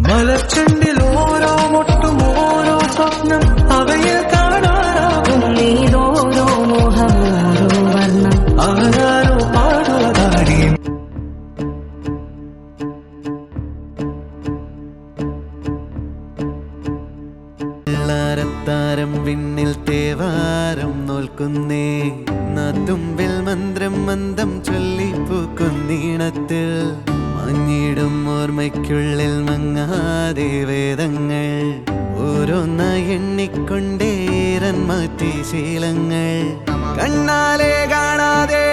മലച്ചെണ്ടിൽ ഓരോ മുട്ടും ഓരോ സ്വപ്നം അവയിൽ കാണാനാകും നീതോരോ മോഹം ഓരോ വർണ്ണം ആരാരോ പാടുവതാടി താരം വിണ്ണിൽ തേവാരം നോൽക്കുന്നേ തുമ്പിൽ മന്ത്രം മന്ദം ചൊല്ലിപ്പൂക്കുന്നീണത്തിൽ മഞ്ഞിടും ഓർമ്മയ്ക്കുള്ളിൽ മങ്ങാതെ വേദങ്ങൾ ഓരോന്നായി എണ്ണിക്കൊണ്ടേരൻ മാറ്റി ശീലങ്ങൾ കണ്ണാലെ കാണാതെ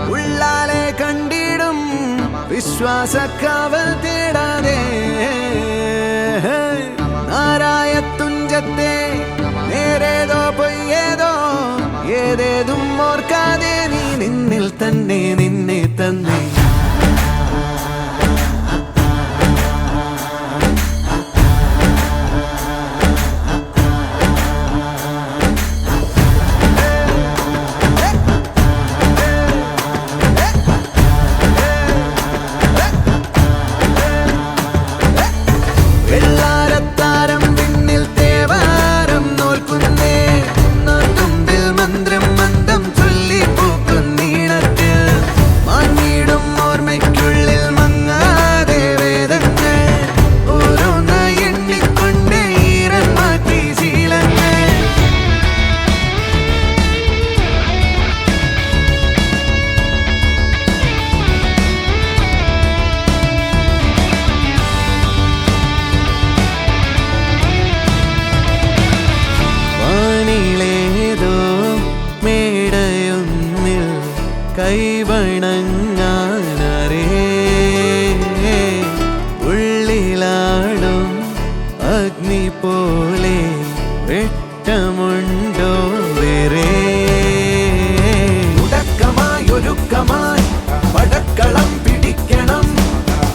ഉള്ളാലെ കണ്ടിടും വിശ്വാസക്കാവൽ തേടാതെ നാരായ തുഞ്ചത്തെ നേരേതോ പൊയ്യേതോ ഏതേതും ഓർക്കാതെ നീ നിന്നിൽ തന്നെ നിന്നെ തന്നെ കൈവണങ്ങാനരേ ഉള്ളിലാടും അഗ്നി പോലെ വെട്ടമുണ്ടോ വേറെ ഉടക്കമായൊരുക്കമായി പടക്കളം പിടിക്കണം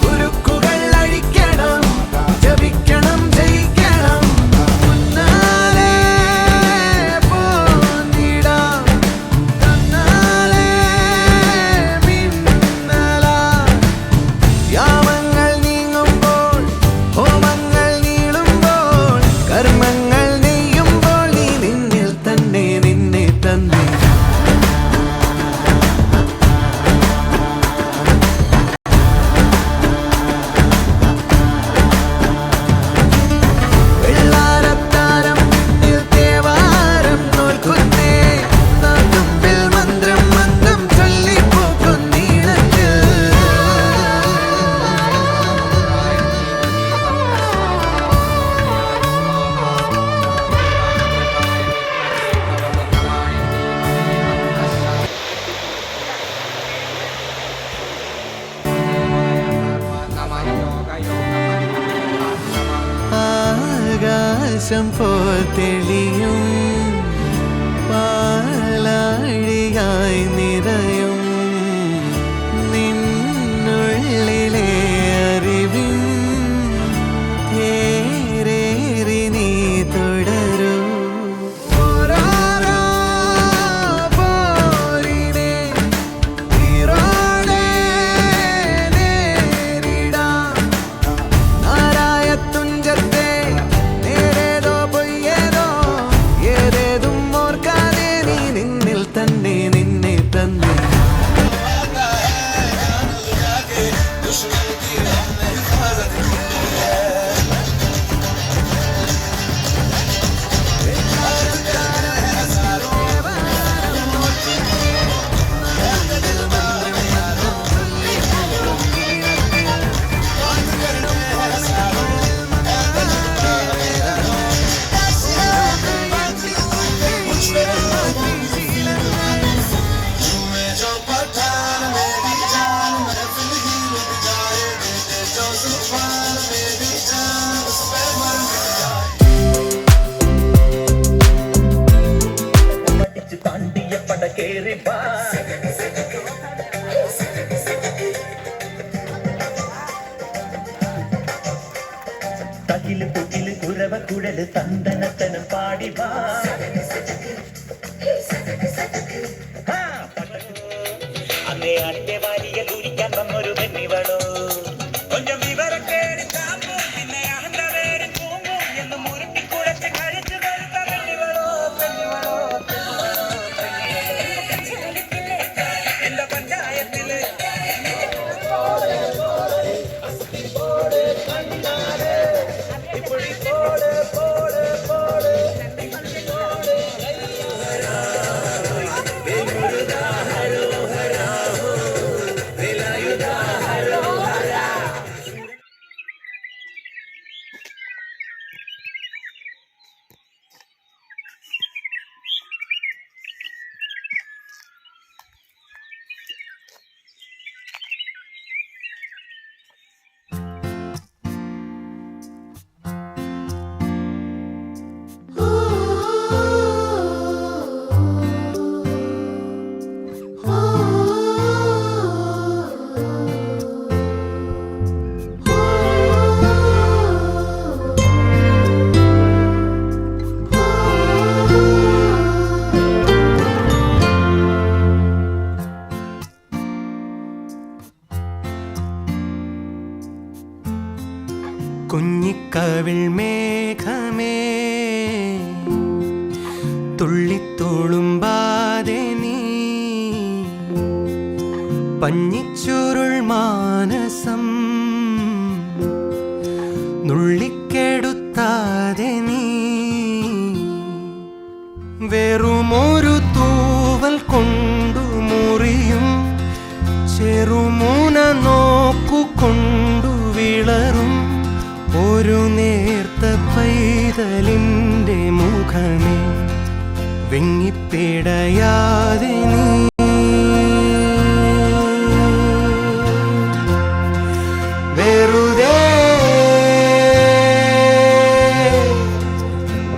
ഉരുക്കുകൾ അഴിക്കണം ജപിക്കണം ജയിക്കണം ആകാശം പോൽ തെളിയും പാലാഴിയായി നിറയും നിന്നുള്ളിലെ അറിവിൻ തേരേറി നീ തുടരൂ തകില് പുകില് കുരവ കുഴല് തന്തനത്തനം പാടി വാ അന്നേ അന്റെ വാരിയ കുരിക്കാൻ വന്നൊരു പെണ്ണിവളോ കൊഞ്ചം വിവരം കേടി പിന്നെ കവിൾ മേഘമേ തുള്ളിത്തുളുമ്പാതെ നീ പഞ്ഞിച്ചുരുൾ മാനസം നുള്ളിക്കെടുത്താതെ നീ വെറുമൊരു തൂവൽ കൊണ്ടു മുറിയും ചെറുമൂന നോക്കുകൊണ്ടു വിളറും ഒരു നേർത്ത പൈതലിൻ്റെ മുഖമേ വെങ്ങിപ്പിടയാതെ നീ വെറുതെ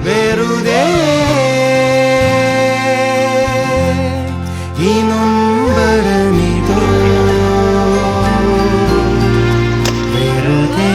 വെറുതെ ഈ നൊമ്പരമിതോ വെറുതെ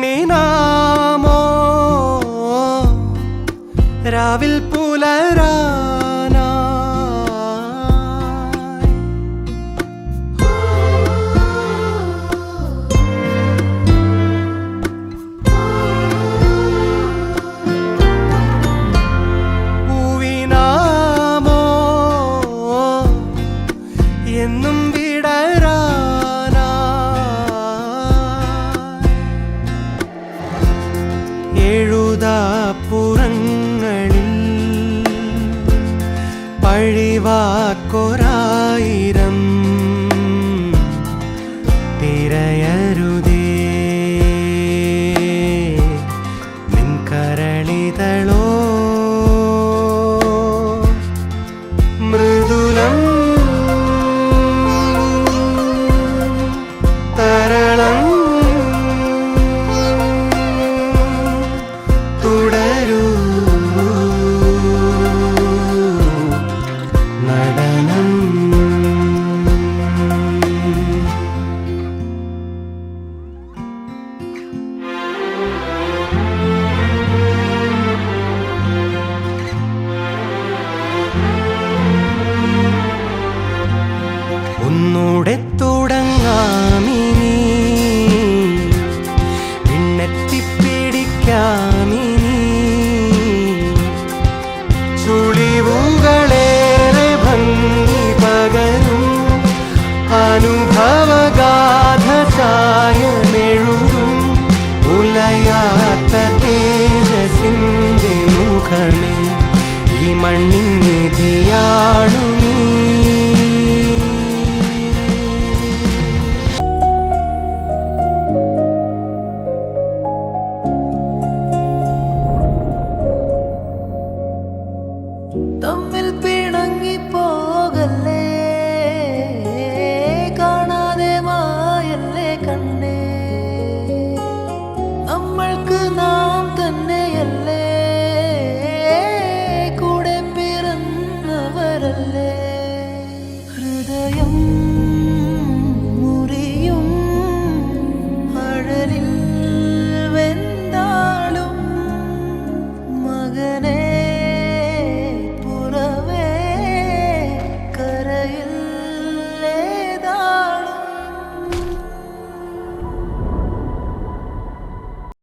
വിണ്ണിനാമോ രാവിൽ പുലരാനായി പൂവിനാമോ എന്നും എഴുതാപ്പുറങ്ങളിൽ പഴിവാക്കൊരായിരം തിരയരുതേ നിൻ കരളിതളോ മൃദുലം തരളം നടനം ഒന്നൂടെ തുടങ്ങാമിനി പിന്നെത്തിപ്പിടിക്കാമിനി ചുളിവുകളേറെ ഭംഗി പകരും അനുഭവഗാഥ ചായമെഴുതും ഉലയാത്ത തേജസിൻ്റെ മുഖമേ ഈ മണ്ണിൻ നിധിയാണു നീ